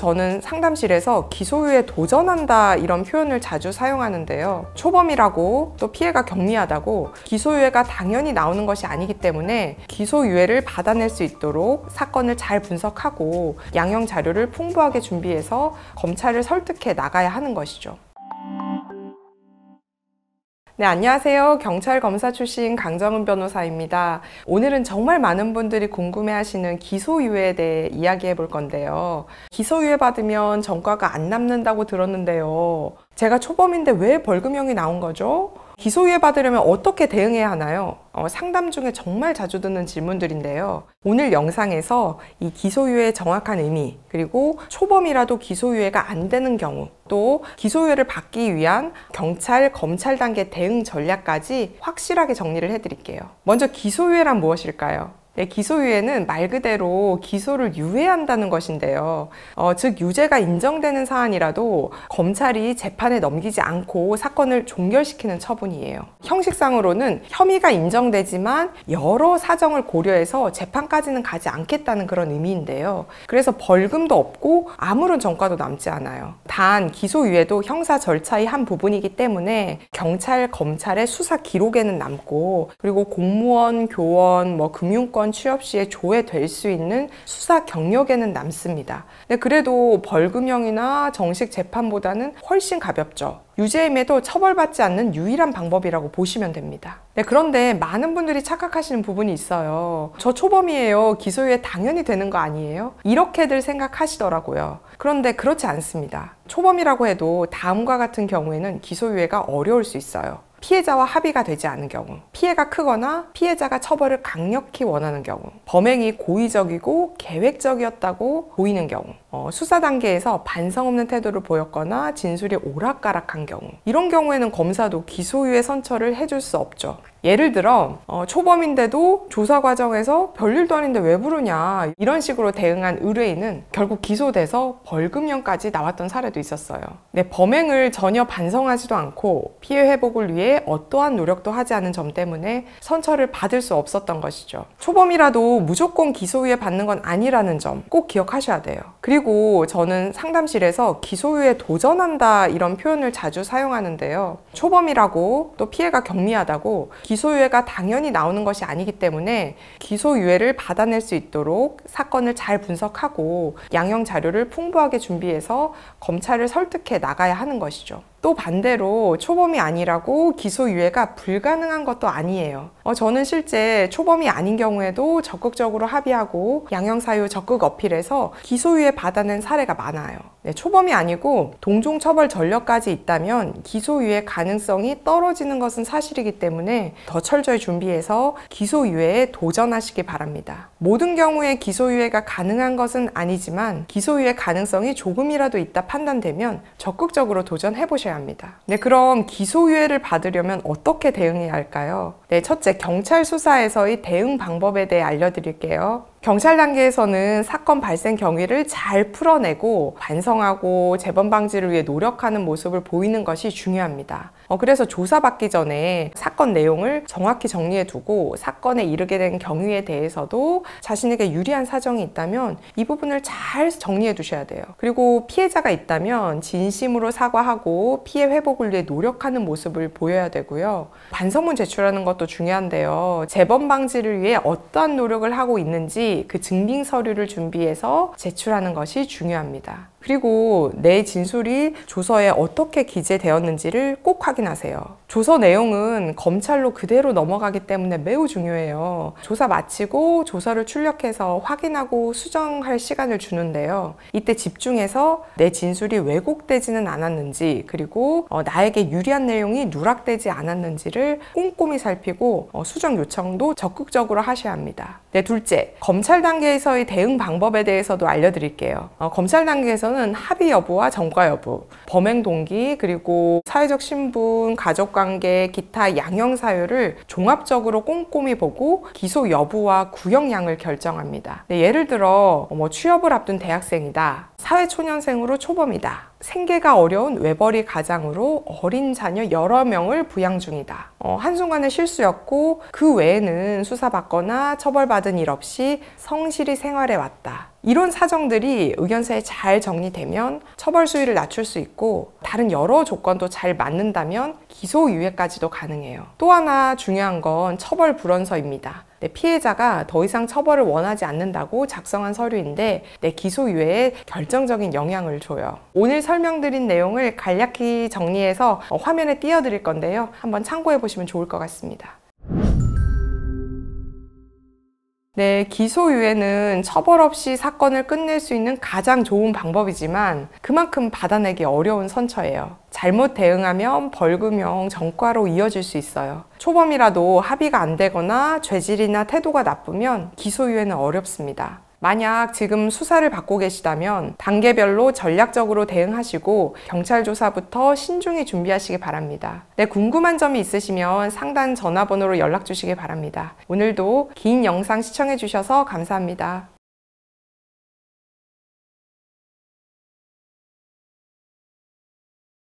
저는 상담실에서 기소유예에 도전한다 이런 표현을 자주 사용하는데요. 초범이라고 또 피해가 경미하다고 기소유예가 당연히 나오는 것이 아니기 때문에 기소유예를 받아낼 수 있도록 사건을 잘 분석하고 양형 자료를 풍부하게 준비해서 검찰을 설득해 나가야 하는 것이죠. 네, 안녕하세요. 경찰 검사 출신 강정은 변호사입니다. 오늘은 정말 많은 분들이 궁금해하시는 기소유예에 대해 이야기해 볼 건데요. 기소유예 받으면 전과가 안 남는다고 들었는데요. 제가 초범인데 왜 벌금형이 나온 거죠? 기소유예 받으려면 어떻게 대응해야 하나요? 상담 중에 정말 자주 듣는 질문들인데요. 오늘 영상에서 이 기소유예의 정확한 의미, 그리고 초범이라도 기소유예가 안 되는 경우, 또 기소유예를 받기 위한 경찰, 검찰 단계 대응 전략까지 확실하게 정리를 해드릴게요. 먼저 기소유예란 무엇일까요? 네, 기소유예는 말 그대로 기소를 유예한다는 것인데요. 즉 유죄가 인정되는 사안이라도 검찰이 재판에 넘기지 않고 사건을 종결시키는 처분이에요. 형식상으로는 혐의가 인정되지만 여러 사정을 고려해서 재판까지는 가지 않겠다는 그런 의미인데요. 그래서 벌금도 없고 아무런 전과도 남지 않아요. 단 기소유예도 형사 절차의 한 부분이기 때문에 경찰, 검찰의 수사 기록에는 남고, 그리고 공무원, 교원, 금융권 취업 시에 조회될 수 있는 수사 경력에는 남습니다. 그래도 벌금형이나 정식 재판보다는 훨씬 가볍죠. 유죄임에도 처벌받지 않는 유일한 방법이라고 보시면 됩니다. 그런데 많은 분들이 착각하시는 부분이 있어요. 저 초범이에요. 기소유예 당연히 되는 거 아니에요? 이렇게들 생각하시더라고요. 그런데 그렇지 않습니다. 초범이라고 해도 다음과 같은 경우에는 기소유예가 어려울 수 있어요. 피해자와 합의가 되지 않은 경우, 피해가 크거나 피해자가 처벌을 강력히 원하는 경우, 범행이 고의적이고 계획적이었다고 보이는 경우, 수사 단계에서 반성 없는 태도를 보였거나 진술이 오락가락한 경우, 이런 경우에는 검사도 기소유예 선처를 해줄 수 없죠. 예를 들어 초범인데도 조사 과정에서 별일도 아닌데 왜 부르냐, 이런 식으로 대응한 의뢰인은 결국 기소돼서 벌금형까지 나왔던 사례도 있었어요. 범행을 전혀 반성하지도 않고 피해 회복을 위해 어떠한 노력도 하지 않은 점 때문에 선처를 받을 수 없었던 것이죠. 초범이라도 무조건 기소유예 받는 건 아니라는 점 꼭 기억하셔야 돼요. 그리고 저는 상담실에서 기소유예에 도전한다 이런 표현을 자주 사용하는데요. 초범이라고 또 피해가 경미하다고 기소유예가 당연히 나오는 것이 아니기 때문에 기소유예를 받아낼 수 있도록 사건을 잘 분석하고 양형 자료를 풍부하게 준비해서 검찰을 설득해 나가야 하는 것이죠. 또 반대로 초범이 아니라고 기소유예가 불가능한 것도 아니에요. 저는 실제 초범이 아닌 경우에도 적극적으로 합의하고 양형사유 적극 어필해서 기소유예 받아낸 사례가 많아요. 초범이 아니고 동종처벌 전력까지 있다면 기소유예 가능성이 떨어지는 것은 사실이기 때문에 더 철저히 준비해서 기소유예에 도전하시기 바랍니다. 모든 경우에 기소유예가 가능한 것은 아니지만 기소유예 가능성이 조금이라도 있다 판단되면 적극적으로 도전해보셔야 합니다. 그럼 기소유예를 받으려면 어떻게 대응해야 할까요? 첫째, 경찰 수사에서의 대응 방법에 대해 알려드릴게요. 경찰 단계에서는 사건 발생 경위를 잘 풀어내고 반성하고 재범 방지를 위해 노력하는 모습을 보이는 것이 중요합니다. 그래서 조사받기 전에 사건 내용을 정확히 정리해두고 사건에 이르게 된 경위에 대해서도 자신에게 유리한 사정이 있다면 이 부분을 잘 정리해 두셔야 돼요. 그리고 피해자가 있다면 진심으로 사과하고 피해 회복을 위해 노력하는 모습을 보여야 되고요. 반성문 제출하는 것도 중요한데요. 재범 방지를 위해 어떠한 노력을 하고 있는지 그 증빙 서류를 준비해서 제출하는 것이 중요합니다. 그리고 내 진술이 조서에 어떻게 기재되었는지를 꼭 확인하세요. 조서 내용은 검찰로 그대로 넘어가기 때문에 매우 중요해요. 조사 마치고 조서를 출력해서 확인하고 수정할 시간을 주는데요. 이때 집중해서 내 진술이 왜곡되지는 않았는지, 그리고 나에게 유리한 내용이 누락되지 않았는지를 꼼꼼히 살피고 수정 요청도 적극적으로 하셔야 합니다. 둘째, 검찰 단계에서의 대응 방법에 대해서도 알려드릴게요. 검찰 단계에서는 합의 여부와 전과 여부, 범행 동기, 그리고 사회적 신분, 가족관계, 기타 양형 사유를 종합적으로 꼼꼼히 보고 기소 여부와 구형량을 결정합니다. 예를 들어 취업을 앞둔 대학생이다. 사회초년생으로 초범이다. 생계가 어려운 외벌이 가장으로 어린 자녀 여러 명을 부양 중이다. 한순간의 실수였고 그 외에는 수사받거나 처벌받은 일 없이 성실히 생활해 왔다. 이런 사정들이 의견서에 잘 정리되면 처벌 수위를 낮출 수 있고 다른 여러 조건도 잘 맞는다면 기소유예까지도 가능해요. 또 하나 중요한 건 처벌 불원서입니다. 피해자가 더 이상 처벌을 원하지 않는다고 작성한 서류인데 기소유예에 결정적인 영향을 줘요. 오늘 설명드린 내용을 간략히 정리해서 화면에 띄워드릴 건데요. 한번 참고해 보시면 좋을 것 같습니다. 기소유예는 처벌 없이 사건을 끝낼 수 있는 가장 좋은 방법이지만 그만큼 받아내기 어려운 선처예요. 잘못 대응하면 벌금형 전과로 이어질 수 있어요. 초범이라도 합의가 안 되거나 죄질이나 태도가 나쁘면 기소유예는 어렵습니다. 만약 지금 수사를 받고 계시다면 단계별로 전략적으로 대응하시고 경찰 조사부터 신중히 준비하시기 바랍니다. 궁금한 점이 있으시면 상단 전화번호로 연락 주시기 바랍니다. 오늘도 긴 영상 시청해 주셔서 감사합니다.